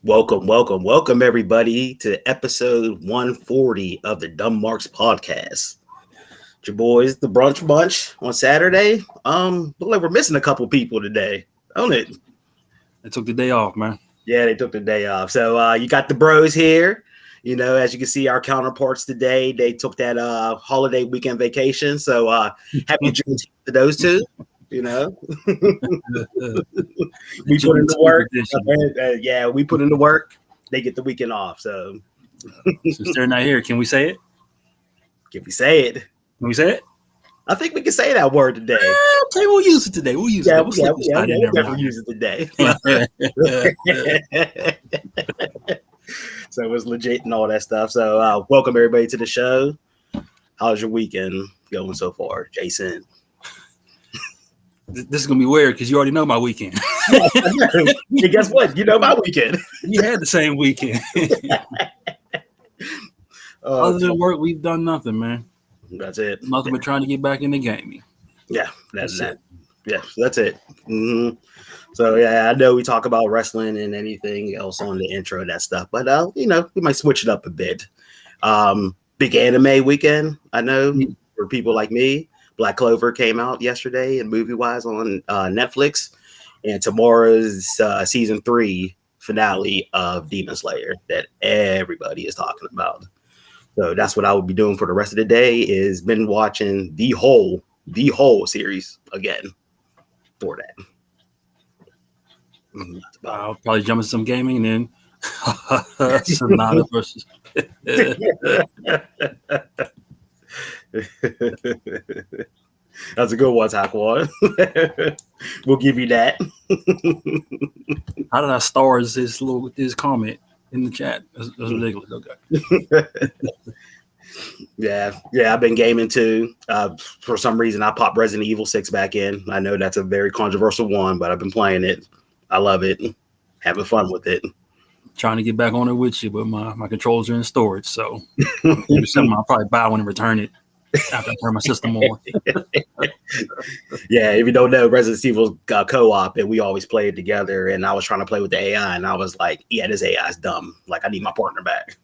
Welcome, everybody, to episode 140 of the Dumb Marks podcast. It's your boys, the Brunch Bunch, on Saturday. Look like we're missing a couple people today, don't it? They took the day off, man. Yeah, they took the day off. So you got the bros here. You know, as you can see, our counterparts today, they took that holiday weekend vacation. So happy Juneteenth to those two. You know, we put in the work. We put in the work. They get the weekend off. So since they're not here, can we say it? Can we say it? Can we say it? I think we can say that word today. Okay, we'll use it today. We'll use it. We'll definitely use it today. So it was legit and all that stuff. So welcome everybody to the show. How's your weekend going so far, Jason? This is gonna be weird because you already know my weekend. And guess what? You know my weekend. We had the same weekend. Other than work, we've done nothing, man. That's it. Nothing but trying to get back into gaming. Yeah, that's it. Yeah, that's it. Mm-hmm. So yeah, I know we talk about wrestling and anything else on the intro and that stuff, but you know, we might switch it up a bit. Big anime weekend, I know, for people like me. Black Clover came out yesterday and movie-wise on Netflix, and tomorrow's season 3 finale of Demon Slayer that everybody is talking about. So that's what I will be doing for the rest of the day, is been watching the whole series again for that. I'll probably jump into some gaming and then Sonata versus. That's a good one, Taquan. We'll give you that. How did I stars his comment in the chat? That's ridiculous. Okay. Yeah, I've been gaming too. For some reason, I popped Resident Evil 6 back in. I know that's a very controversial one, but I've been playing it. I love it. Having fun with it. Trying to get back on it with you, but my controls are in storage, so I'll probably buy one and return it after I turn my system on. Yeah, if you don't know, Resident Evil co-op, and we always played together, and I was trying to play with the AI, and I was like, yeah, this AI is dumb. Like, I need my partner back.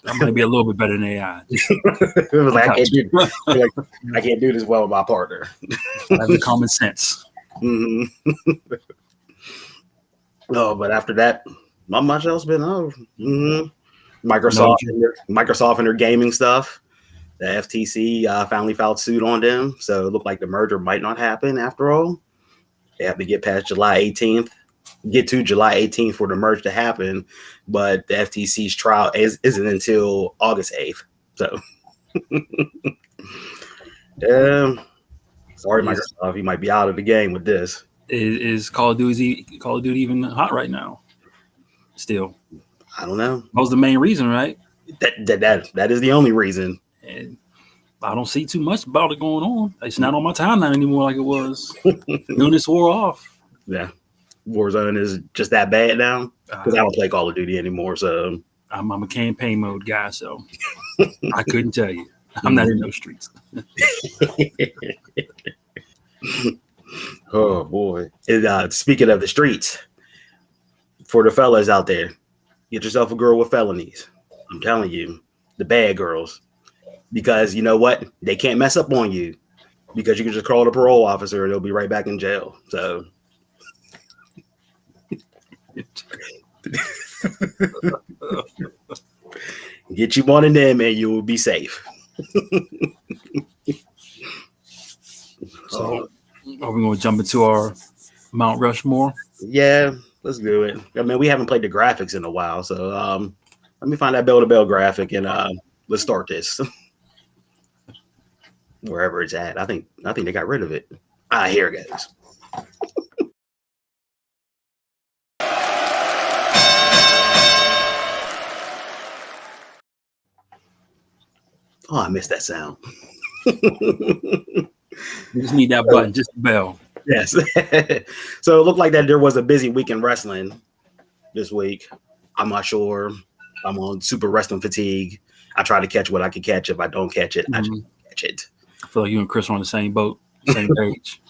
I might be a little bit better than AI. It was like, I can't do this well with my partner. I have the common sense. Mm-hmm. Oh, but after that, not much else been over. Mm-hmm. Microsoft and their gaming stuff. The FTC finally filed suit on them, so it looked like the merger might not happen after all. They have to get past July 18th, get to July 18th for the merge to happen, but the FTC's trial isn't until August 8th. So, sorry, Microsoft, you might be out of the game with this. Is Call of Duty even hot right now? Still, I don't know. That was the main reason, right? That is the only reason. And I don't see too much about it going on. It's not on my timeline anymore like it was. Newness wore off. Yeah, Warzone is just that bad now because I don't play Call of Duty anymore. So I'm a campaign mode guy, so I couldn't tell you. I'm not in those streets. Oh boy! And, speaking of the streets, for the fellas out there, get yourself a girl with felonies. I'm telling you, the bad girls, because you know what? They can't mess up on you because you can just call the parole officer and they'll be right back in jail. So. Get you one of them and you will be safe. So, are we going to jump into our Mount Rushmore? Yeah, let's do it. I mean, we haven't played the graphics in a while, so let me find that bell-to-bell graphic and let's start this. Wherever it's at, I think they got rid of it. Here it goes. Oh, I missed that sound. We just need that button, just the bell. Yes. So it looked like that there was a busy week in wrestling this week. I'm not sure. I'm on super wrestling fatigue. I try to catch what I can catch. If I don't catch it, I just catch it. I feel like you and Chris are on the same boat, same page.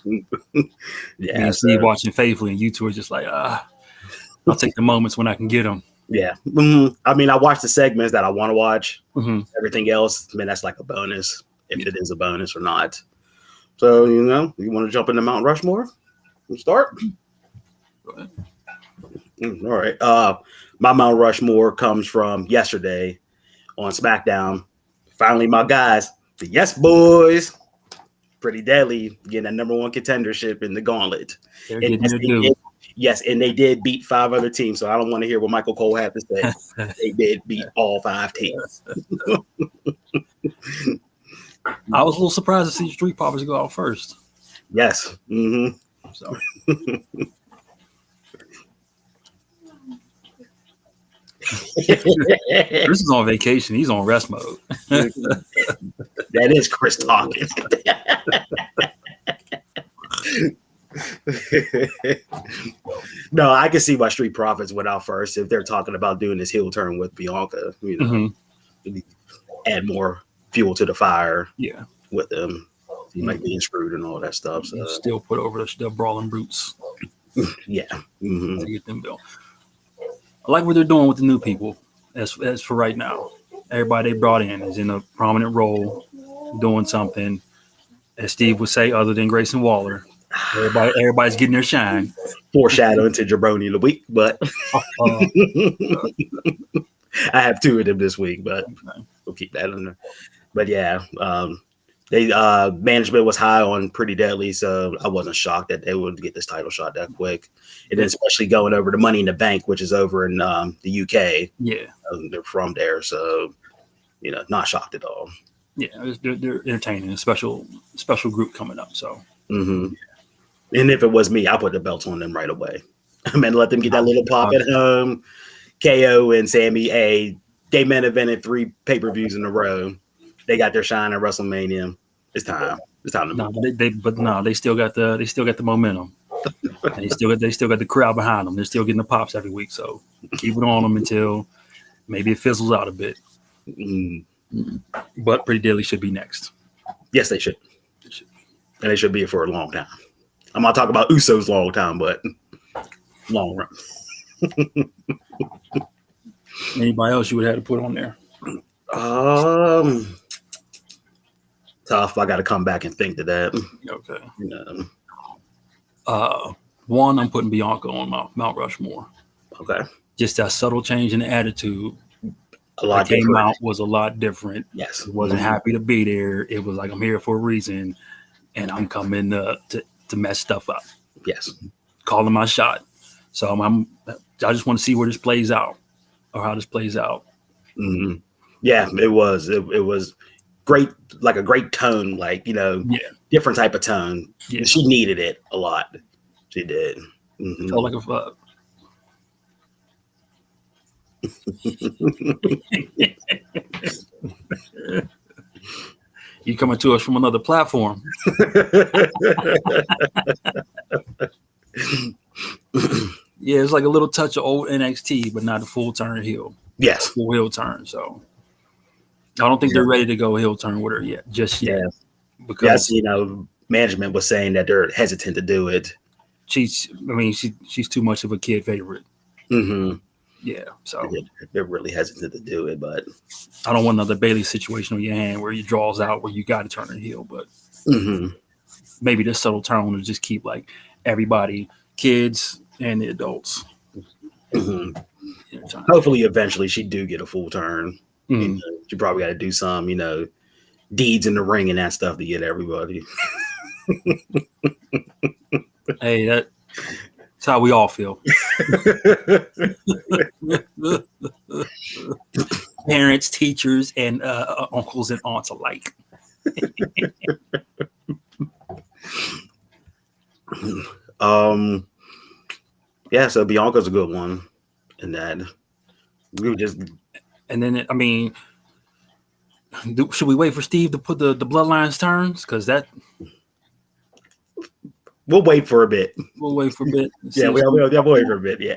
Yeah. Me watching faithfully, and you two are just like, I'll take the moments when I can get them. Yeah. I mean, I watch the segments that I want to watch. Mm-hmm. Everything else, I mean, that's like a bonus, if it is a bonus or not. So, you want to jump into Mount Rushmore? We'll start. Go ahead. All right. My Mount Rushmore comes from yesterday on SmackDown. Finally, my guys, the Yes Boys, Pretty Deadly, getting that number one contendership in the gauntlet. They're And getting their due. yes, and they did beat 5 other teams. So I don't want to hear what Michael Cole had to say. They did beat all 5 teams. I was a little surprised to see Street Profits go out first. Yes. Mm-hmm. So. Chris is on vacation. He's on rest mode. That is Chris talking. No, I can see why Street Profits went out first if they're talking about doing this heel turn with Bianca. Add more fuel to the fire. Yeah, with them, he might be screwed and all that stuff. So still put over the brawling brutes. Yeah, to get them built. I like what they're doing with the new people. As for right now, everybody they brought in is in a prominent role, doing something. As Steve would say, other than Grayson Waller, everybody's getting their shine. Foreshadowing to Jabroni of the week, but I have 2 of them this week, but we'll keep that in there. But yeah, they management was high on Pretty Deadly, so I wasn't shocked that they would get this title shot that quick. And then especially going over to Money in the Bank, which is over in the UK. Yeah, they're from there, so not shocked at all. Yeah, they're entertaining. A special group coming up. So, and if it was me, I put the belts on them right away. I mean, let them get that little pop at home. KO and Sammy, they main evented 3 pay-per-views in a row. They got their shine at WrestleMania. It's time. It's time to move. They still got the momentum. And they still got the crowd behind them. They're still getting the pops every week. So keep it on them until maybe it fizzles out a bit. But Pretty Deadly should be next. Yes, they should. And they should be for a long time. I'm not talking about Usos long time, but long run. Anybody else you would have to put on there? Tough. I got to come back and think to that. Okay. One, I'm putting Bianca on Mount Rushmore. Okay. Just that subtle change in the attitude. A lot that came out was a lot different. Yes. Wasn't happy to be there. It was like, I'm here for a reason, and I'm coming to mess stuff up. Yes. Calling my shot. So I just want to see where this plays out, or how this plays out. Mm-hmm. Yeah, it was. It was great, like a great tone, different type of tone. Yeah. She needed it a lot. She did. Mm-hmm. Felt like a you coming to us from another platform. Yeah, it's like a little touch of old NXT, but not a full turn heel. Yes. Full heel turn. So I don't think they're ready to go heel turn with her yet, just yet. Yeah. Because management was saying that they're hesitant to do it. She's too much of a kid favorite. Mm-hmm. Yeah, so they're really hesitant to do it, but I don't want another Bailey situation on your hand where you draws out where you got to turn her heel. But maybe this subtle turn will just keep like everybody, kids and the adults. Hopefully, eventually, she do get a full turn. She probably got to do some, deeds in the ring and that stuff to get everybody. Hey, that's how we all feel. Parents, teachers, and uncles and aunts alike. Yeah, so Bianca's a good one in that. We just, and then should we wait for Steve to put the bloodlines turns? Because that. We'll wait for a bit. We'll wait for a bit. Yeah, we'll wait for a bit. Yeah.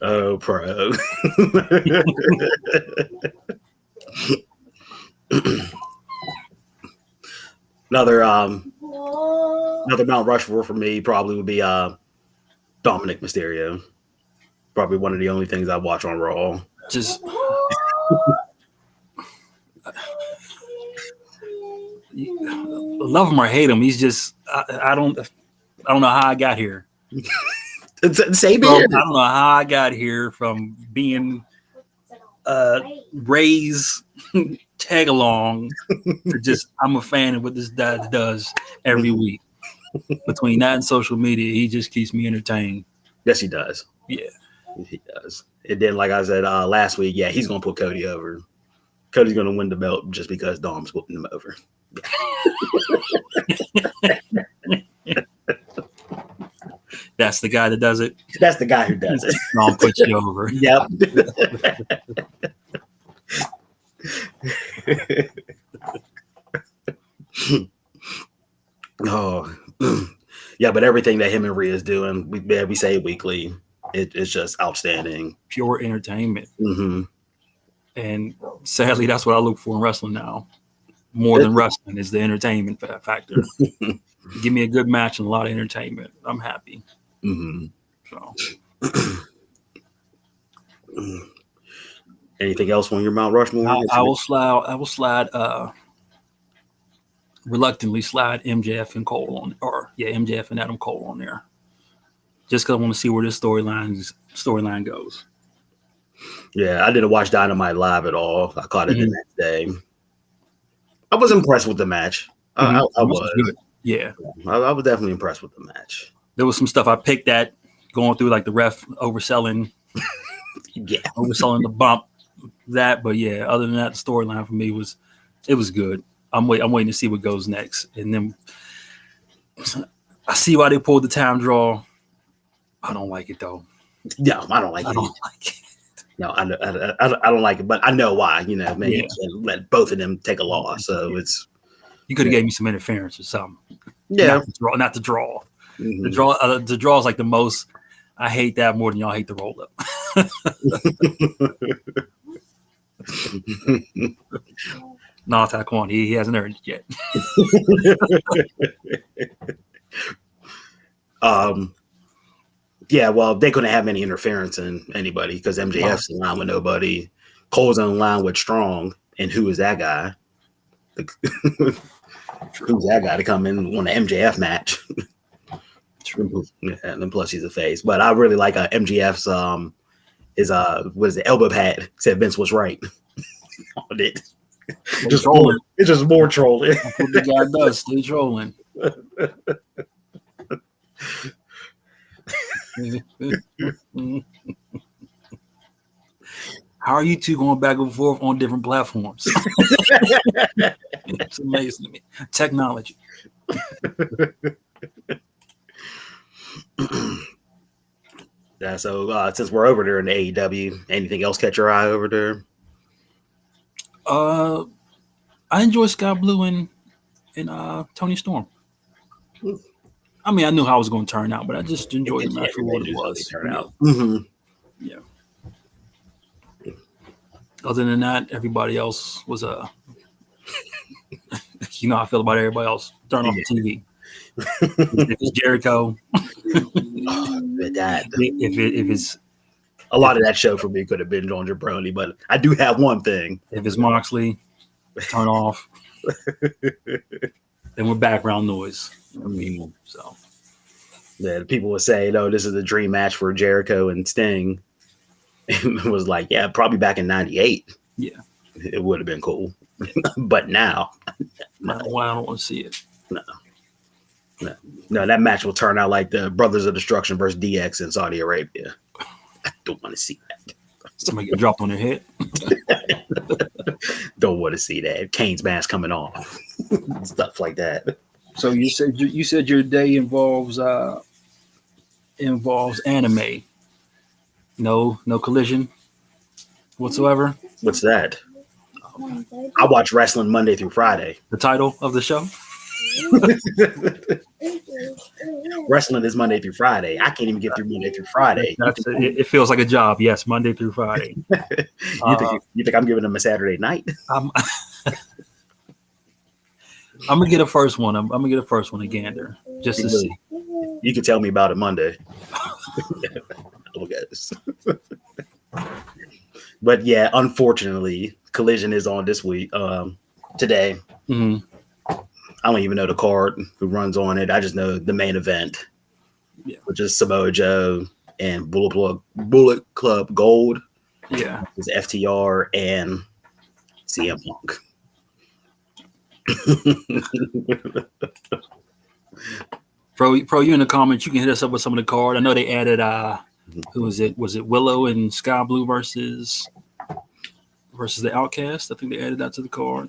Oh, pro. Another Mount Rushmore for me probably would be Dominik Mysterio. Probably one of the only things I watch on Raw. Just love him or hate him, he's just I don't know how I got here. Same I here. don't know how I got here from being Ray's tag along to just I'm a fan of what this guy does every week. Between that and social media, he just keeps me entertained. Yes, he does. Yeah, he does. And then, like I said last week, yeah, he's gonna put Cody over. Cody's gonna win the belt just because Dom's putting him over. That's the guy that does it. That's the guy who does it. Dom puts you over. Yep. Oh, yeah, but everything that him and Rhea is doing, we say it weekly. It's just outstanding. Pure entertainment. Mm-hmm. And sadly, that's what I look for in wrestling now. More than wrestling is the entertainment factor. Give me a good match and a lot of entertainment. I'm happy. Mm-hmm. So, anything else on your Mount Rushmore? I will slide. Reluctantly slide MJF and Cole on, MJF and Adam Cole on there, just because I want to see where this storyline goes. Yeah, I didn't watch Dynamite live at all. I caught it the next day. I was impressed with the match. I was. Good. Yeah, I was definitely impressed with the match. There was some stuff I picked at going through, like the ref overselling, overselling the bump. But yeah, other than that, the storyline for me was good. I'm waiting to see what goes next, and then I see why they pulled the time draw. I don't like it though. No, I don't like it. No, I don't like it, but I know why. You know, man, you can't let both of them take a loss. So it's you could have gave me some interference or something. Yeah, not the draw. Mm-hmm. The draw is like the most. I hate that more than y'all hate the roll up. No, Taquan, he hasn't earned it yet. Yeah, well, they couldn't have any interference in anybody because MJF's in line with nobody. Cole's in line with Strong, and who is that guy? Who's that guy to come in on an MJF match? Yeah, and then plus he's a face. But I really like MJF's what is it, elbow pad. Said Vince was right on it. It's just more trolling. That's what the guy does, stay trolling. How are you two going back and forth on different platforms? It's amazing to me. Technology. Yeah, so since we're over there in the AEW, anything else catch your eye over there? I enjoy Scott Blue and Tony Storm. I mean, I knew how it was going to turn out, but I just enjoyed the match for what it was. Turn out. Mm-hmm. Yeah. Other than that, everybody else was you know how I feel about everybody else. Turn off the TV. If it's Jericho, if it's a lot of that show for me could have been on Jabroni, but I do have one thing. If it's Moxley, turn off. And with background noise. I mean, so yeah, people would say, "No, this is a dream match for Jericho and Sting." And it was like, yeah, probably back in '98. Yeah, it would have been cool, but now, no, I don't want to see it. No, that match will turn out like the Brothers of Destruction versus DX in Saudi Arabia. I don't want to see that. Somebody get dropped on their head. Don't want to see that. Kane's mask coming off, stuff like that. So you said your day involves anime. No collision whatsoever. What's that? I watch wrestling Monday through Friday. The title of the show? Wrestling is Monday through Friday. I can't even get through Monday through Friday. It feels like a job. Yes, Monday through Friday. You think I'm giving them a Saturday night? I'm gonna get a first one. I'm gonna get a first one a gander just to see. You can tell me about it Monday. Look at this. But yeah, unfortunately, Collision is on this week. Today. Mm-hmm. I don't even know the card who runs on it. I just know the main event, which is Samoa Joe and Bullet Club Gold. Yeah, it's FTR and CM Punk. Pro, you in the comments, you can hit us up with some of the card. I know they added who was it? Was it Willow and Sky Blue versus the Outcast? I think they added that to the card.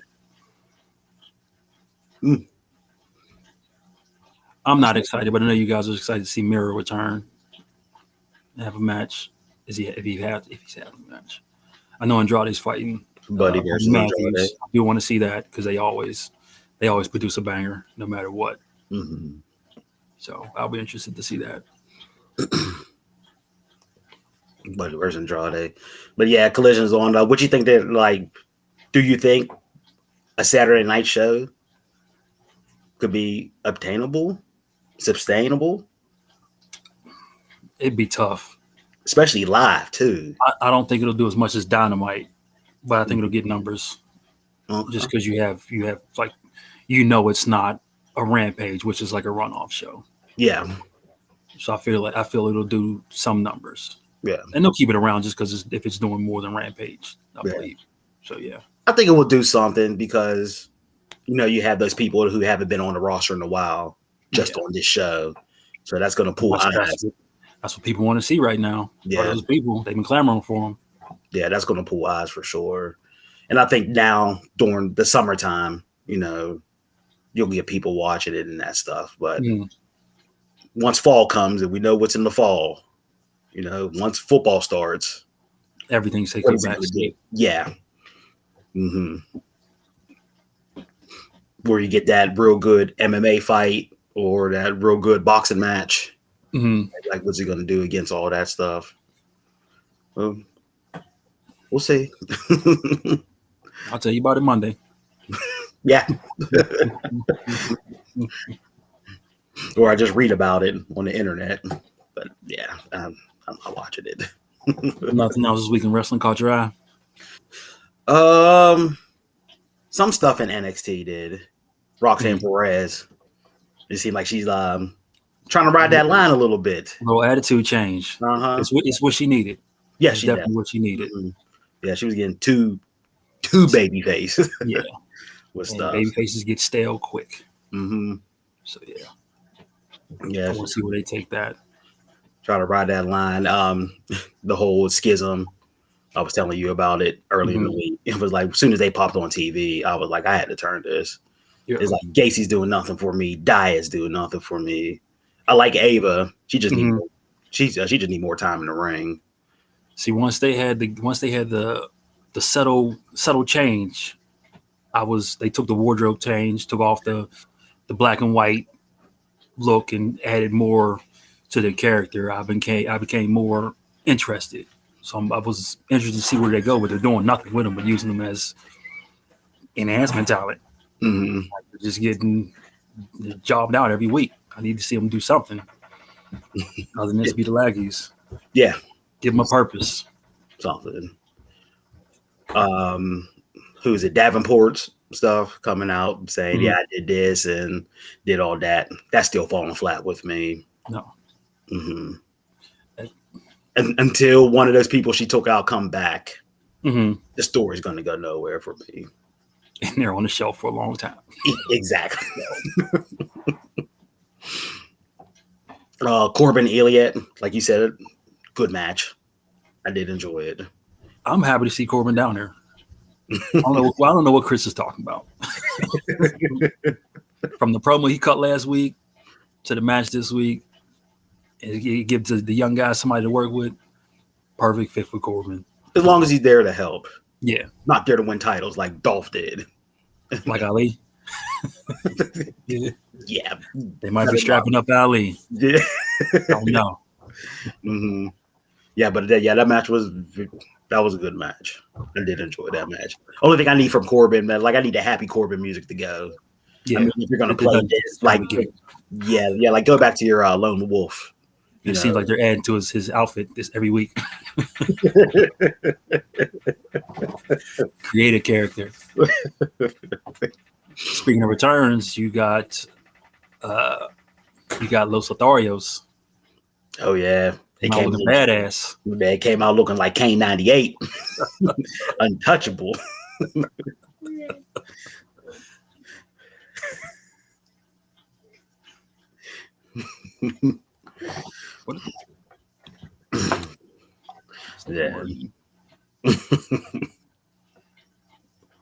I'm not excited, but I know you guys are excited to see Miro return and have a match. If he's had a match? I know Andrade's fighting Buddy versus Andrade. I do want to see that because they always produce a banger no matter what. Mm-hmm. So I'll be interested to see that. Buddy versus Andrade. But yeah, Collision's on. What you think that like? Do you think a Saturday night show could be obtainable, sustainable? It'd be tough, especially live too. I don't think it'll do as much as Dynamite, but I think it'll get numbers. Just because you have like, it's not a Rampage, which is like a runoff show. Yeah. So I feel it'll do some numbers. Yeah. And they'll keep it around just because if it's doing more than Rampage, I believe. So yeah. I think it will do something because you have those people who haven't been on the roster in a while just on this show. So that's going to pull eyes. That's what people want to see right now. Yeah. Those people, they've been clamoring for them. Yeah, that's going to pull eyes for sure. And I think now during the summertime, you'll get people watching it and that stuff. But once fall comes and we know what's in the fall, once football starts, everything's taken back. Yeah. Mm-hmm. Where you get that real good MMA fight or that real good boxing match. Mm-hmm. Like, what's he going to do against all that stuff? Well, we'll see. I'll tell you about it Monday. Yeah. Or I just read about it on the internet. But yeah, I'm not watching it. Nothing else this week in wrestling caught your eye? Some stuff in NXT did. Roxanne Perez. It seemed like she's trying to ride that line a little bit. A little attitude change. Uh-huh. It's what she needed. Yeah, it's definitely what she needed. Mm-hmm. Yeah, she was getting too baby face. Yeah. With stuff. Baby faces get stale quick. Mm-hmm. So yeah. Yeah. I want to see where they take that. Try to ride that line. The whole schism. I was telling you about it early in the week. It was like as soon as they popped on TV, I was like, I had to turn this. Yeah. It's like Gacy's doing nothing for me. Dia's doing nothing for me. I like Ava. She just need she just need more time in the ring. See, once they had the subtle change, they took the wardrobe change, took off the black and white look and added more to the character. I became more interested. So I was interested to see where they go, but they're doing nothing with them, but using them as enhancement talent. Mm-hmm. Like they're just getting jobbed out every week. I need to see them do something other than just be the laggies. Yeah. Give them a purpose. Something. Who's it? Davenport's stuff coming out saying, yeah, I did this and did all that. That's still falling flat with me. No. Mm-hmm. And until one of those people she took out come back, the story's going to go nowhere for me. And they're on the shelf for a long time. Exactly. Corbin Elliott, like you said, good match. I did enjoy it. I'm happy to see Corbin down there. I don't know what Chris is talking about. From the promo he cut last week to the match this week, he gives the young guys somebody to work with. Perfect fit for Corbin. As long as he's there to help. Yeah. Not there to win titles like Dolph did. Like Ali. Yeah. They might be strapping up Ali. Yeah. Don't know. Mm-hmm. Yeah, but that match was a good match. I did enjoy that match. Only thing I need from Corbin, man, like I need the happy Corbin music to go. Yeah, I mean, if you're gonna play this, like, yeah, like go back to your lone wolf. It seems like they're adding to his outfit this every week. Create a character. Speaking of returns, you got Los Lotharios. Oh yeah, They came looking badass. They came out looking like Kane 98, untouchable. Yeah.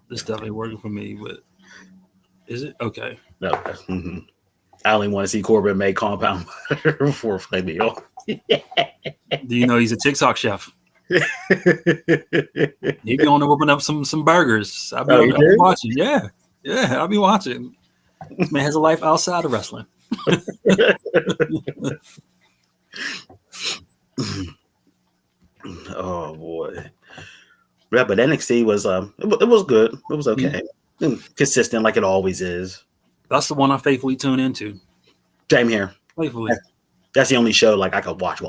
This definitely working for me, but is it okay? No. Mm-hmm. I only want to see Corbin make compound butter before fight me off. Do you know he's a TikTok chef? He be on there whipping up some burgers. I'll be watching. Yeah, I'll be watching. This man has a life outside of wrestling. Oh boy. Yeah, but NXT was it was good. It was okay. Consistent like it always is. That's the one I faithfully tune into. Same here. Faithfully. That's the only show like I could watch.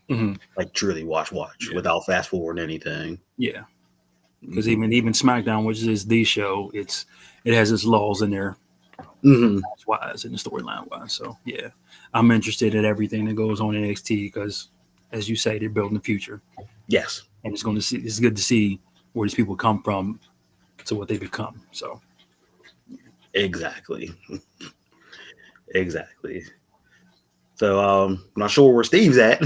Mm-hmm. Like truly watch without fast forwarding anything. Yeah. Because even SmackDown, which is the show, it has its laws in there. Wise and the storyline wise. So yeah. I'm interested in everything that goes on in NXT because as you say, they're building the future. Yes. And it's good to see where these people come from to what they become. So exactly. So I'm not sure where Steve's at.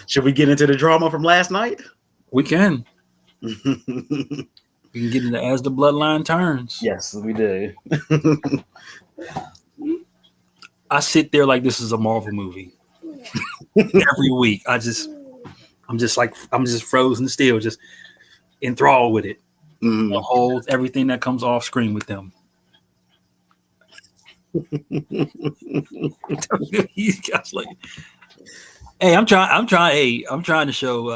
Should we get into the drama from last night? We can. We can get into as the bloodline turns. Yes, we do. I sit there like this is a Marvel movie. Every week. I'm just frozen still, just enthralled with it. The whole everything that comes off screen with them. He's got like, hey, I'm trying to show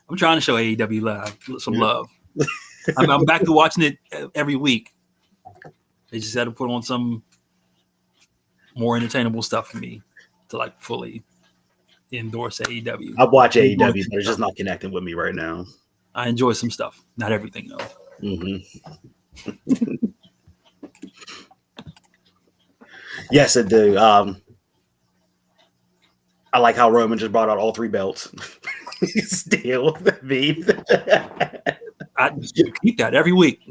AEW Live some love. I'm back to watching it every week. They just had to put on some more entertainable stuff for me to like fully endorse AEW. I watch AEW, but it's just not connecting with me right now. I enjoy some stuff, not everything though. Yes, I do. I like how Roman just brought out all 3 belts. Still, I keep that every week.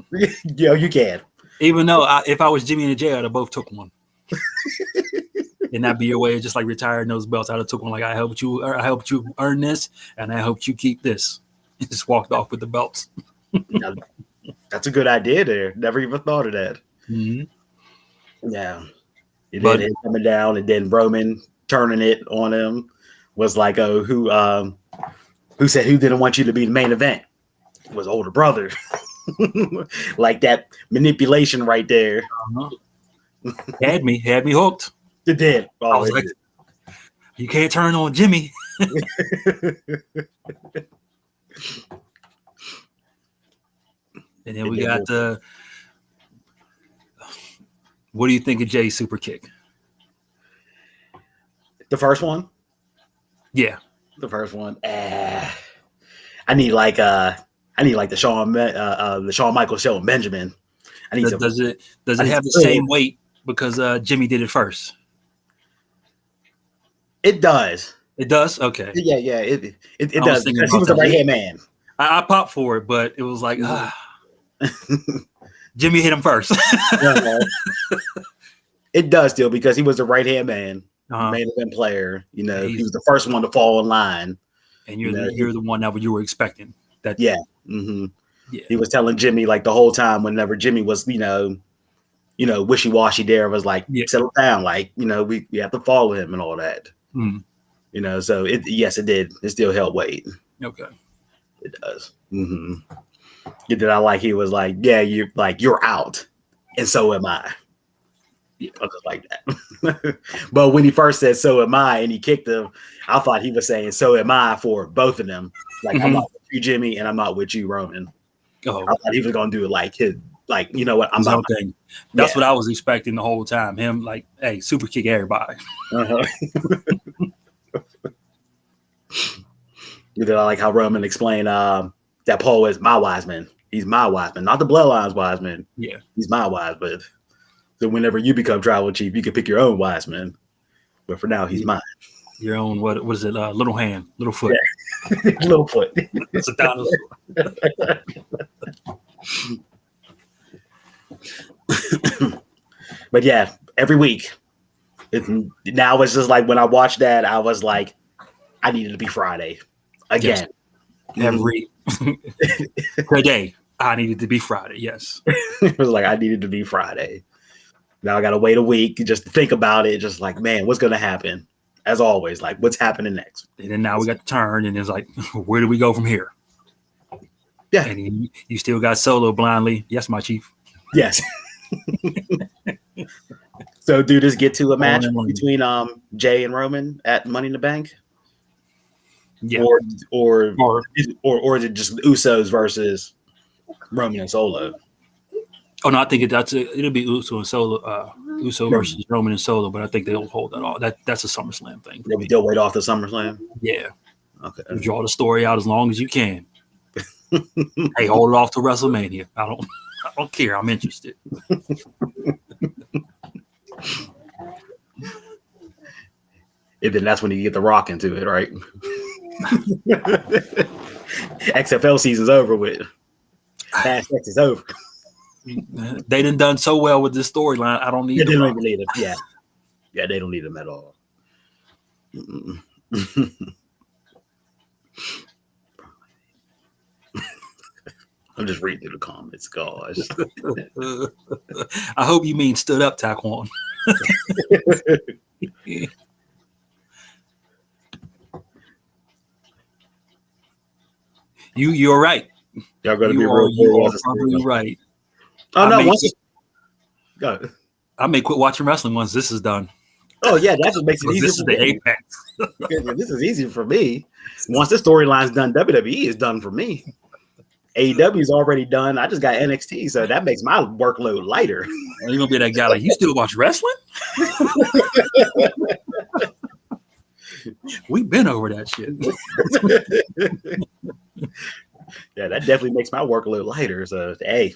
Yo, you can. Even though if I was Jimmy and Jay, I'd have both took one. And that'd be your way of just like retiring those belts. I'd have took one like I helped you earn this, and I helped you keep this. And just walked off with the belts. That's a good idea there. Never even thought of that. Mm-hmm. Yeah. It did him coming down, and then Roman turning it on him was like, oh, who said who didn't want you to be the main event? It was older brother. Like that manipulation right there. Had me hooked. It did. Oh, I was like, you can't turn on Jimmy. And then we got what do you think of Jay's super kick? The first one? Yeah. The first one. I need the Shawn Michaels show in Benjamin. Does it have the same weight because Jimmy did it first? It does. It does? Okay. Yeah, it does. Because he was the right-hand man. I popped for it, but it was like, Jimmy hit him first. It does still because he was the right-hand man, main event player. You know, he was the first one to fall in line. And you're the one that you were expecting. That yeah. Mm-hmm. Yeah. He was telling Jimmy like the whole time whenever Jimmy was, wishy-washy there, was like, settle down. Like, we have to follow him and all that. Mm. So it did. It still held weight. Okay. It does. Mm-hmm. Did I like he was like, yeah, you're out. And so am I. Yeah, I was like that. But when he first said so am I and he kicked him, I thought he was saying so am I for both of them. Like I'm not with you, Jimmy, and I'm not with you, Roman. Oh, I thought he was gonna do it like his, like, you know what? I'm his about own thing. That's what I was expecting the whole time. Him like, hey, super kick everybody. You know, I like how Roman explained that Paul is my wise man. He's my wise man, not the bloodline's wise man. Yeah, he's my wise man. So whenever you become tribal chief, you can pick your own wise man. But for now, he's mine. Your own what is it? Little hand, little foot, little foot. It's a dinosaur. But yeah, every week. Now it's just like when I watched that, I was like, I needed to be Friday again. Yes. Every day, I needed to be Friday. Yes, it was like I needed to be Friday. Now I got to wait a week just to think about it. Just like, man, what's going to happen? As always, like, what's happening next? And then now we got the turn, and it's like, where do we go from here? Yeah, and you still got Solo blindly. Yes, my chief. Yes. So, do this get to a match between Jay and Roman at Money in the Bank? Yeah. Or is it just Usos versus Roman and Solo? Oh no, I think it'll be Uso and Solo. Uso versus Roman and Solo, but I think they'll hold that off. That's a SummerSlam thing. They'll wait off the SummerSlam. Yeah. Okay. You draw the story out as long as you can. Hey, hold it off to WrestleMania. I don't care. I'm interested. And then that's when you get the Rock into it, right? XFL season's over with. Fast X is over. They done so well with this storyline. I don't need. They don't even need them. Yeah, they don't need them at all. I'm just reading through the comments, gosh. I hope you mean stood up, Taquan. You're right. Y'all gonna be real probably right. Oh no! Go. I may quit watching wrestling once this is done. Oh yeah, that's what makes it easier. This is the apex. This is easy for me. Once the storyline's done, WWE is done for me. AEW is already done. I just got NXT, so that makes my workload lighter. You're gonna be that guy like, you still watch wrestling? We've been over that shit. Yeah, that definitely makes my workload lighter. So hey,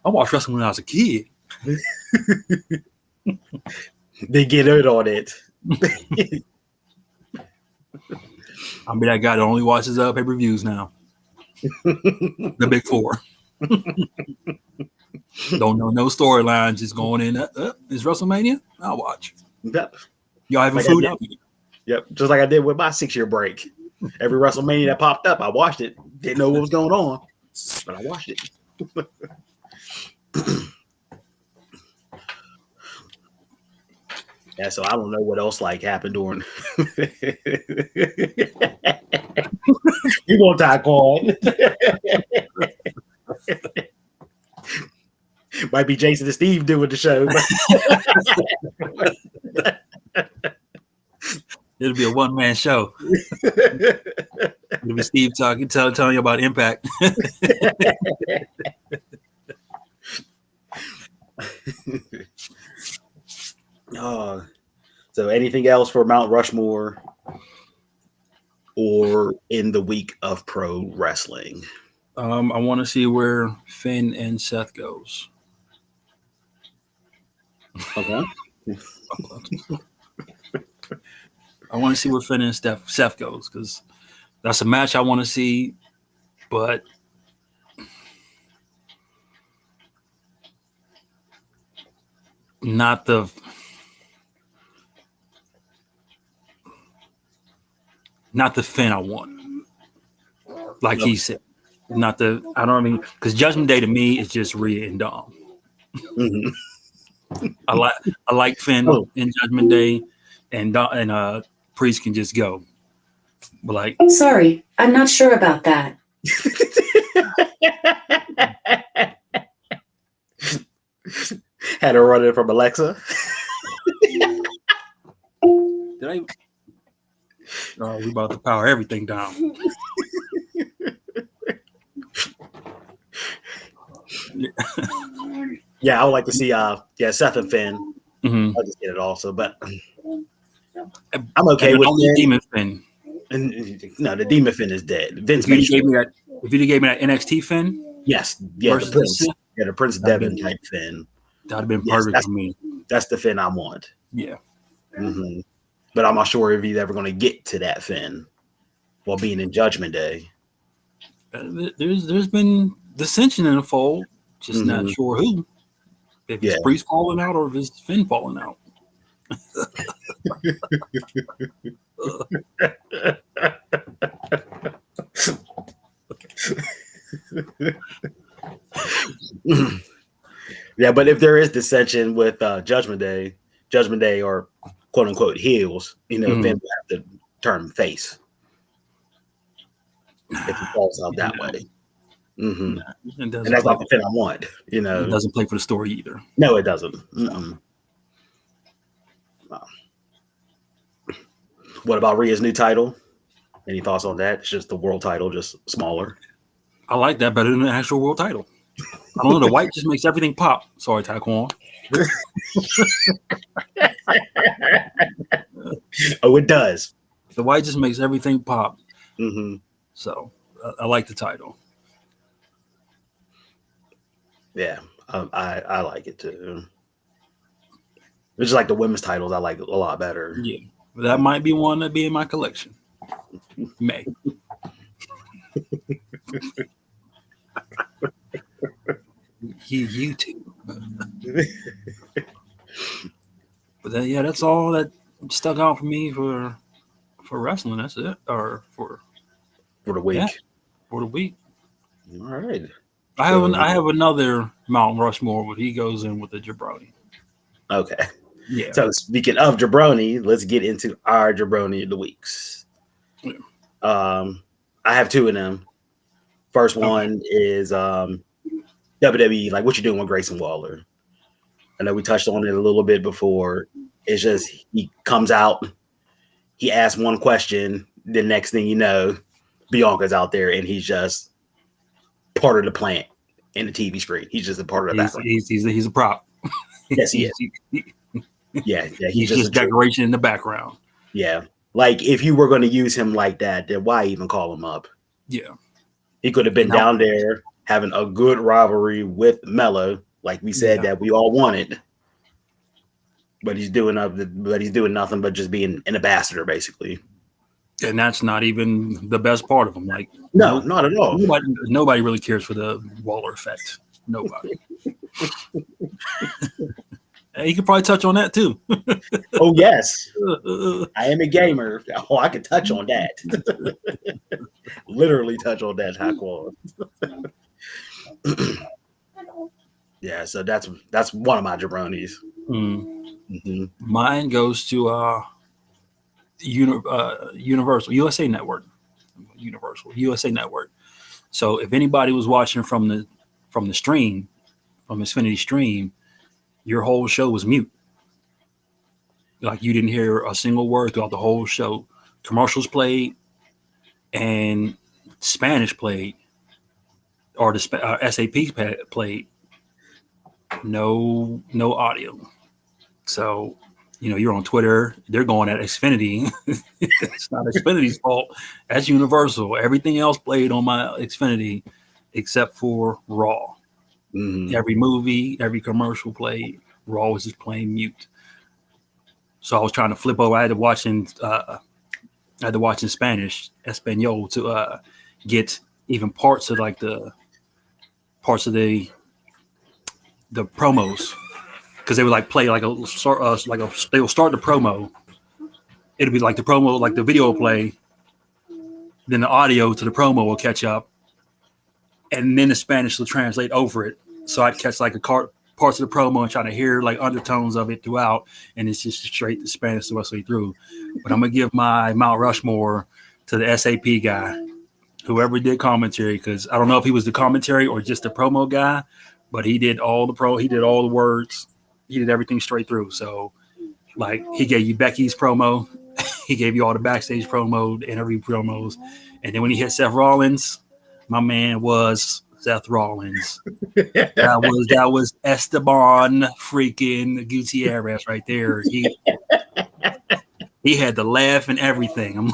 I watched wrestling when I was a kid. They get it on it. I'll be that guy that only watches pay-per-views now. The big four. Don't know no storylines. Just going in. Is WrestleMania? I'll watch. Yep. Y'all having food? Yep. Just like I did with my 6-year break. Every WrestleMania that popped up, I watched it. Didn't know what was going on, but I watched it. Yeah, so I don't know what else like happened during. You won't talk on. Might be Jason and Steve doing the show. It'll be a one-man show. It'll be Steve talking, telling you about Impact. So anything else for Mount Rushmore or in the week of pro wrestling? I want to see where Finn and Seth goes. Okay. I want to see where Finn and Seth goes because that's a match I want to see, but not the Finn I want. Like he said, I because Judgment Day to me is just Rhea and Dom. Mm-hmm. I like Finn in Judgment Day, and Priest can just go. But like, sorry, I'm not sure about that. Had to run it from Alexa. Did I? Oh, we about to power everything down. Yeah, I would like to see Seth and Finn. Mm-hmm. I'll just get it also, but I'm okay with only Finn. Demon Finn. And no, the Demon Finn is dead. Vince If you made sure. gave me that NXT Finn, Yes, yeah, the versus Prince, the- the Prince Devon type Finn. that'd have been Yes, perfect for me. That's the Finn I want. Yeah. Mm-hmm. But I'm not sure if he's ever going to get to that Finn while being in Judgment Day. There's been dissension in the fold, just not sure who. If it's Priest falling out or if it's Finn falling out. Yeah, but if there is dissension with Judgment Day or quote unquote heels, Finn will have to turn face if he falls out that way. Mm-hmm. And that's not the Finn I want. It doesn't play for the story either. No, it doesn't. No. What about Rhea's new title? Any thoughts on that? It's just the world title, just smaller. I like that better than the actual world title. I don't know. The white just makes everything pop. Sorry, Taekwon. Oh, it does. The white just makes everything pop. Mm-hmm. So I like the title. Yeah, I like it too. It's just like the women's titles. I like it a lot better. Yeah, that might be one that be in my collection. May. You too. But that's all that stuck out for me for wrestling. That's it, or for the week. Yeah, for the week. All right. I have another Mount Rushmore, but he goes in with the jabroni. Okay. Yeah. So speaking of jabroni, let's get into our jabroni of the weeks. Yeah. I have two of them. First one is WWE, like what you doing with Grayson Waller. I know we touched on it a little bit before. It's just he comes out, he asks one question, the next thing you know, Bianca's out there and he's just part of the plant in the TV screen. He's just a part of the background. He's a prop. Yes, he is. Yeah, he's just a decoration in the background. Yeah. Like if you were going to use him like that, then why even call him up? Yeah. He could have been down there having a good rivalry with Mello, like we said that we all wanted. But he's doing nothing but just being an ambassador, basically. And that's not even the best part of him. Like no, not at all. Nobody really cares for the Waller effect. Nobody. He could probably touch on that too. Oh yes, I am a gamer. Oh, I could touch on that. Literally touch on that, Taekwon. Yeah, so that's one of my jabronis. Mm-hmm. Mine goes to Universal USA Network. So if anybody was watching from the stream, from Xfinity stream, your whole show was mute. Like you didn't hear a single word throughout the whole show. Commercials played and Spanish played, or the SAP played. No audio. So, you're on Twitter. They're going at Xfinity. It's not Xfinity's fault. That's Universal. Everything else played on my Xfinity except for Raw. Mm-hmm. Every movie, every commercial played. Raw was just playing mute. So I was trying to flip over. I had to watch in Spanish, Espanol, to get even parts of the promos, because they would like play like they will start the promo. It'll be like the promo, like the video will play, then the audio to the promo will catch up, and then the Spanish will translate over it. So I'd catch like parts of the promo and try to hear like undertones of it throughout, and it's just straight the Spanish the rest of the way through. But I'm gonna give my Mount Rushmore to the SAP guy, whoever did commentary, because I don't know if he was the commentary or just the promo guy, but he did all the words, he did everything straight through. So like he gave you Becky's promo, he gave you all the backstage promo, the interview promos, and then when he hit Seth Rollins, my man was Seth Rollins. That was Esteban freaking Gutierrez right there. He had to laugh and everything.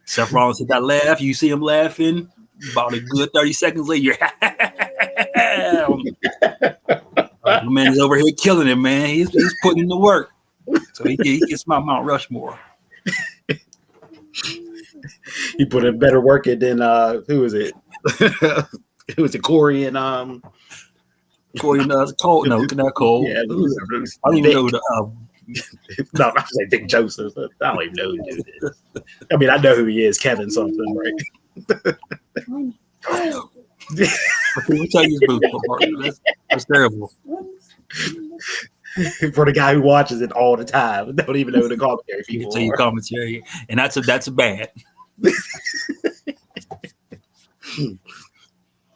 Seth Rollins did that laugh. You see him laughing. About a good 30 seconds later, the man is over here killing it, man. He's putting in the work. So he gets my Mount Rushmore. He put in better work in than who was it? Who was it? Corey and Corey and Cole. No, not Cole. Yeah, I don't even know the. No, I was like Dick Joseph. I don't even know who he is. I mean, I know who he is. Kevin something, right? We'll tell you that's terrible. For the guy who watches it all the time, don't even know who the commentary people tell you are. Commentary, and that's a bad.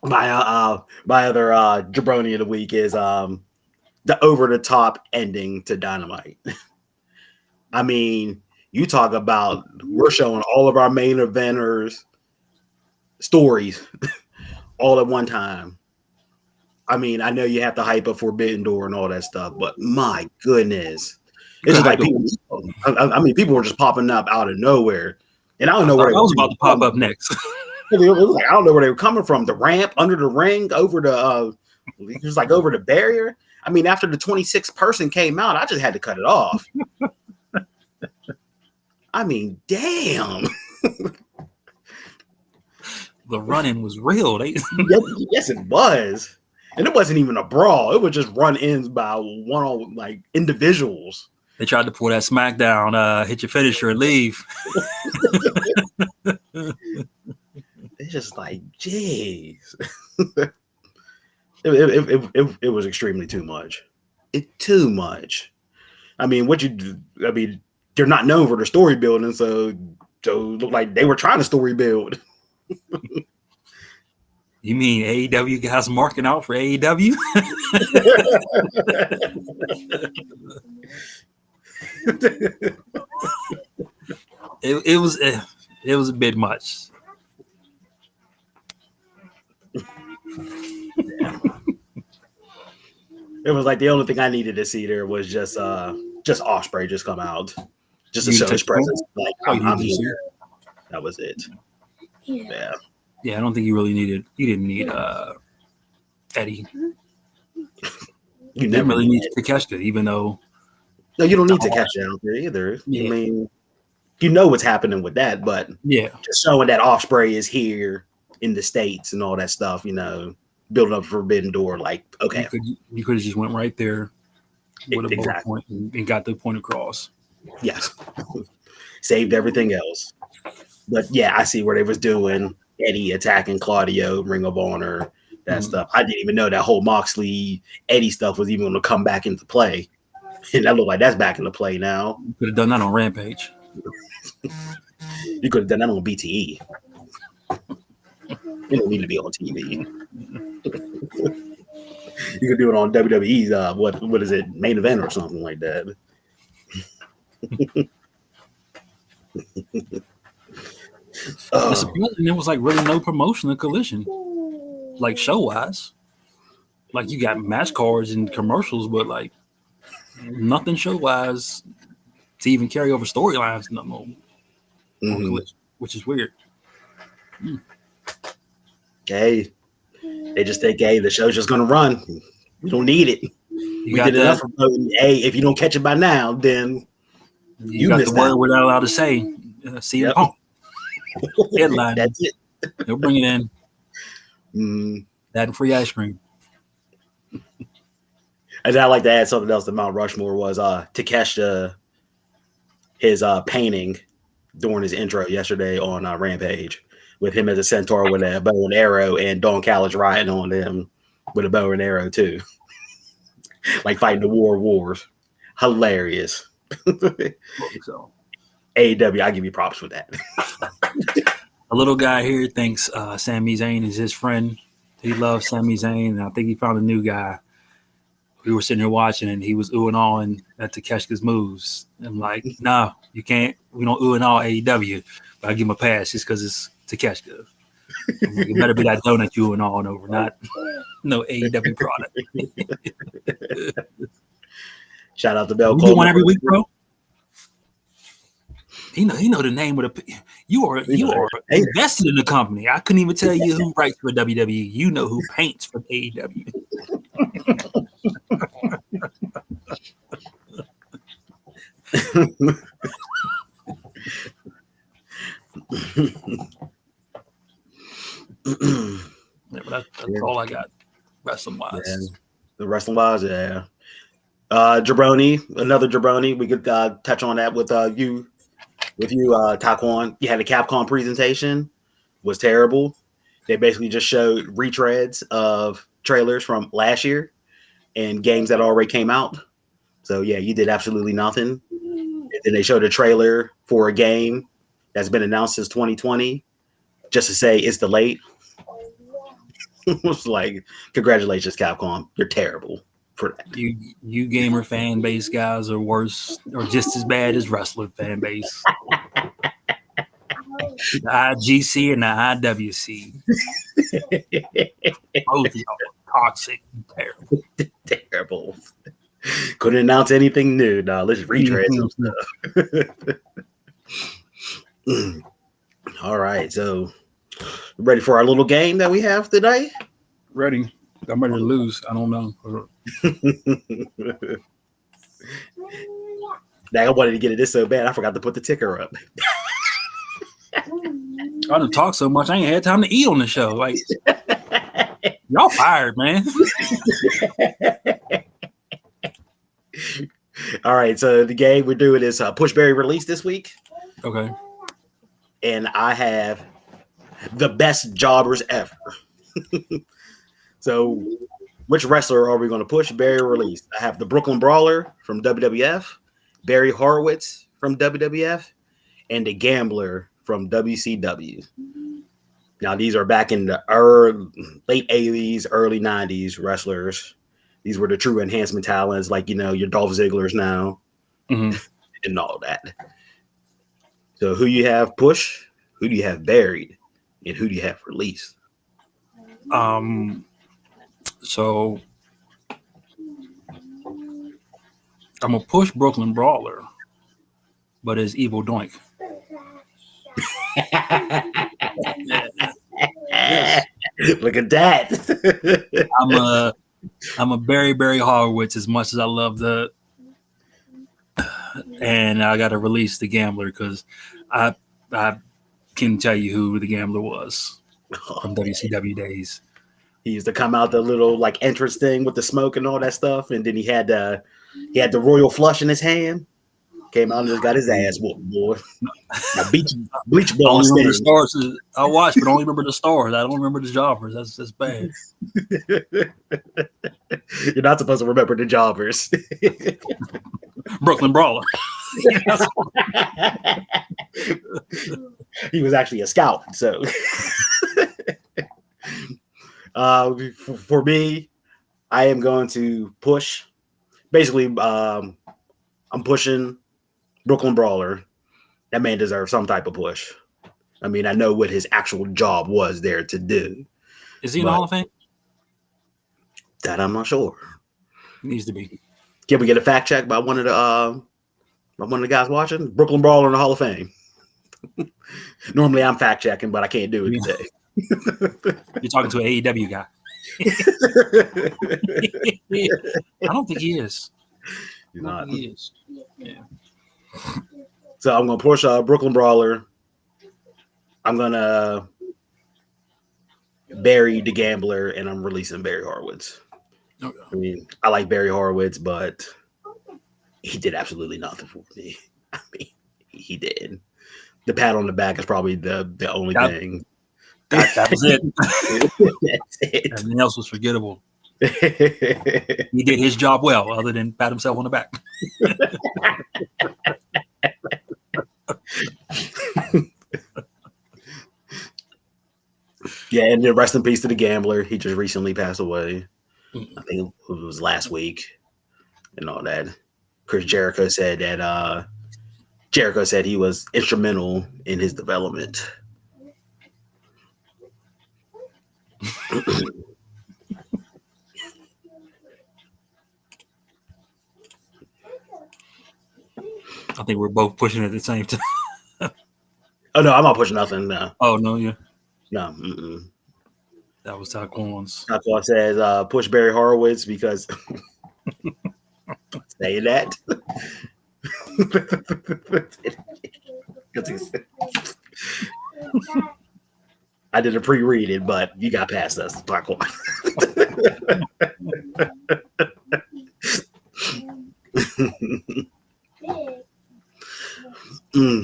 My other jabroni of the week is the over the top ending to Dynamite. I mean, you talk about we're showing all of our main eventers stories all at one time. I mean, I know you have to hype up Forbidden Door and all that stuff, but my goodness, it's just like people. I mean, people were just popping up out of nowhere, and I don't know where I was about to pop up next. It was like, I don't know where they were coming from. The ramp, under the ring, over the it was like over the barrier. I mean, after the 26th person came out, I just had to cut it off. I mean, damn. The running was real. Yes, it was. And it wasn't even a brawl. It was just run-ins by one like individuals. They tried to pull that SmackDown, hit your finisher and leave. It's just like, jeez. It was extremely too much. Too much. I mean, they're not known for the story building, so it looked like they were trying to story build. You mean AEW guys marking out for AEW? It was a bit much. It was like the only thing I needed to see there was just Ospreay just come out, just to show his presence. Like I'm here. That was it. Yeah. Yeah, I don't think you really needed. You didn't need Eddie. You didn't really need Takeshita, even though. No, you don't need to catch it out there either. Yeah. I mean, you know what's happening with that, but yeah, just showing that Ospreay is here in the States and all that stuff, building up Forbidden Door. Like, okay, you could have just went right there with a exactly. point and got the point across. Yes, saved everything else. But yeah, I see where they was doing Eddie attacking Claudio, Ring of Honor, that stuff. I didn't even know that whole Moxley Eddie stuff was even going to come back into play. And that looked like that's back into play now. You could have done that on Rampage. You could have done that on BTE. You don't need to be on TV. You could do it on WWE's what is it, main event or something like that. There was like really no promotion of Collision, like show wise. Like you got match cards and commercials, but like nothing show wise to even carry over storylines no more. Collision, which is weird. Hey, they just think, hey, the show's just gonna run. We don't need it. We did enough. Hey, if you don't catch it by now, then you got the word we're not allowed to say. CM Punk. Headline. That's it. They'll bring it in. That and free ice cream. And I'd like to add something else to Mount Rushmore was Takeshita, his painting during his intro yesterday on Rampage with him as a centaur with a bow and arrow and Don Callis riding on him with a bow and arrow too. Like fighting the War of Wars. Hilarious. So. AEW, I give you props for that. A little guy here thinks Sami Zayn is his friend. He loves Sami Zayn, and I think he found a new guy. We were sitting here watching, and he was oohing on at Takeshita's moves. I'm like, no, you can't. We don't ooh and all AEW. But I give him a pass just because it's Takeshita. It better be that donut you and on over, not no AEW product. Shout out to Bell You do Coleman. one every week, bro. He know the name of the. You are invested in the company. I couldn't even tell you who writes for WWE. You know who paints for AEW. Yeah, but that's all I got. Wrestling wise, yeah. The wrestling wise, yeah. Jabroni, another Jabroni. We could touch on that with you, Taquan. You had a Capcom presentation, was terrible. They basically just showed retreads of trailers from last year and games that already came out. So yeah, you did absolutely nothing. And then they showed a trailer for a game that's been announced since 2020, just to say it's delayed. It was like, congratulations, Capcom. You're terrible for that. You gamer fan base guys are worse or just as bad as wrestling fan base. The IGC and the IWC. Both of y'all toxic and terrible. Terrible. Couldn't announce anything new. No, let's retread some stuff. All right, so ready for our little game that we have today? Ready. I'm ready to lose. I don't know. Dang, I wanted to get it this so bad, I forgot to put the ticker up. I done talk so much, I ain't had time to eat on the show. Like, y'all fired, man. All right, so the game we're doing is Pushberry release this week. Okay. And I have the best jobbers ever. So, which wrestler are we going to push? Barry release. I have the Brooklyn Brawler from WWF, Barry Horowitz from WWF, and the Gambler from WCW. Now, these are back in the late 80s, early 90s wrestlers. These were the true enhancement talents, like, your Dolph Zigglers now, and all that. So, who you have push, who do you have buried, and who do you have released? So I'm gonna push Brooklyn Brawler, but it's Evil Doink. Yes. Look at that. I'm a Barry Horowitz as much as I love and I got to release the Gambler because I can tell you who the Gambler was from WCW days. He used to come out the little entrance thing with the smoke and all that stuff, and then he had the royal flush in his hand. Came out and just got his ass whooped, boy. Bleach ball. The stars. I watched, but I only remember the stars. I don't remember the jobbers. That's bad. You're not supposed to remember the jobbers. Brooklyn Brawler. He was actually a scout, so. For me, I am going to push. Basically, I'm pushing Brooklyn Brawler. That man deserves some type of push. I mean, I know what his actual job was there to do. Is he in the Hall of Fame? That I'm not sure. He needs to be. Can we get a fact check by one of the guys watching? Brooklyn Brawler in the Hall of Fame. Normally, I'm fact checking, but I can't do it today. You're talking to an AEW guy. I don't think he is. He's not. He is. Yeah. So I'm going to push Brooklyn Brawler. I'm going to bury the Gambler, and I'm releasing Barry Horowitz. Okay. I mean, I like Barry Horowitz, but he did absolutely nothing for me. I mean, he did. The pat on the back is probably the only thing. That was it. That's it. Everything else was forgettable. He did his job well, other than pat himself on the back. Yeah, and then rest in peace to the Gambler. He just recently passed away. I think it was last week and all that. Chris Jericho said that he was instrumental in his development. I think we're both pushing at the same time. Oh no, I'm not pushing nothing. No, Oh no, yeah, no. Mm-mm. that was Taquan's. Taquan says push Barry Horowitz because saying that. I did a pre-read it, but you got past us. Taquan.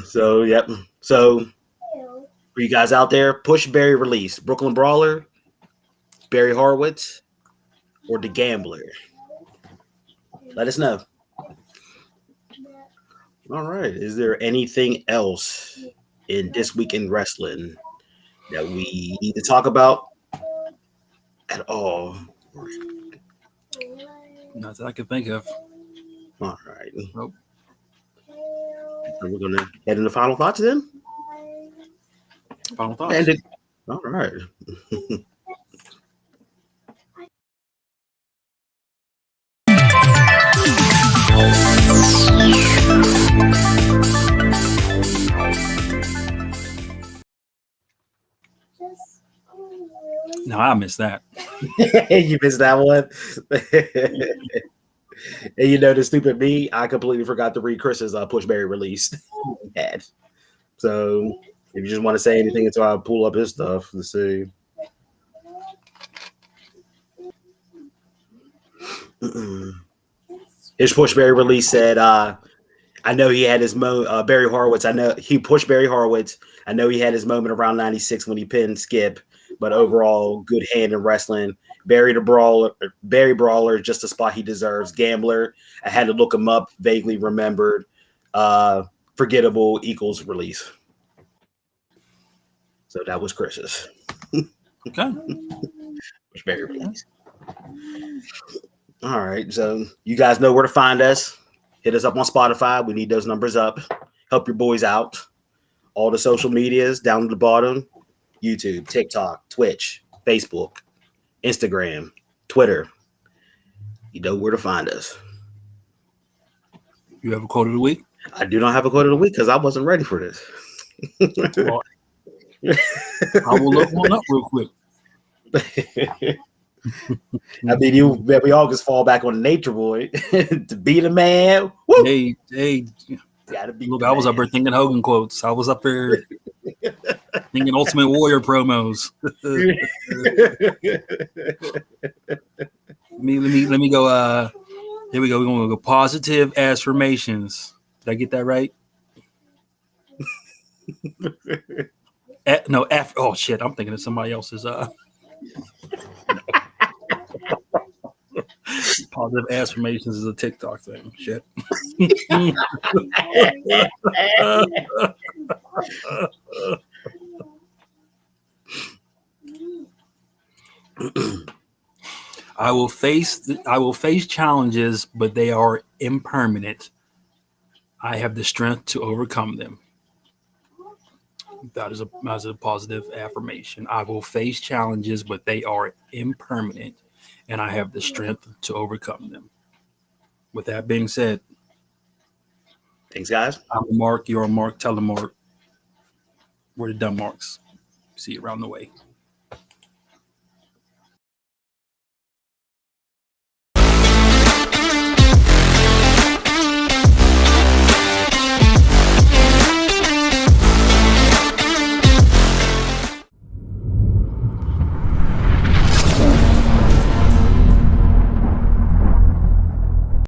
So yep. So for you guys out there, push Barry release Brooklyn Brawler, Barry Horowitz, or the Gambler. Let us know. All right. Is there anything else in this week in wrestling that we need to talk about at all? Not that I can think of. All right. Nope. And we're gonna head into final thoughts then. Final thoughts. And it, all right. No, I missed that. You missed that one. And you know the stupid me, I completely forgot to read Chris's push Barry release. So if you just want to say anything until I pull up his stuff, let's see. His push Barry release said, I know he had his Barry Horowitz. I know he pushed Barry Horowitz. I know he had his moment around 96 when he pinned Skip, but overall, good hand in wrestling. Barry Brawler, just the spot he deserves. Gambler, I had to look him up, vaguely remembered. Forgettable equals release. So that was Chris's. Okay. Barry release. All right. So you guys know where to find us. Hit us up on Spotify. We need those numbers up. Help your boys out. All the social medias down at the bottom. YouTube, TikTok, Twitch, Facebook, Instagram, Twitter. You know where to find us. You have a quote of the week? I do not have a quote of the week because I wasn't ready for this. Well, I will look one up real quick. I mean, we all just fall back on Nature Boy to be the man. Woo! Hey, Gotta be. look, I was up there thinking Hogan quotes. I was up there thinking Ultimate Warrior promos. let me go. Here we go. We're gonna go positive affirmations. Did I get that right? No, oh shit! I'm thinking of somebody else's. Positive affirmations is a TikTok thing. Shit. I will face challenges, but they are impermanent. I have the strength to overcome them. That is a positive affirmation. I will face challenges, but they are impermanent, and I have the strength to overcome them. With that being said, thanks, guys. I'm Mark. You're Mark. Tell them Mark. We're the dumb marks. See you around the way.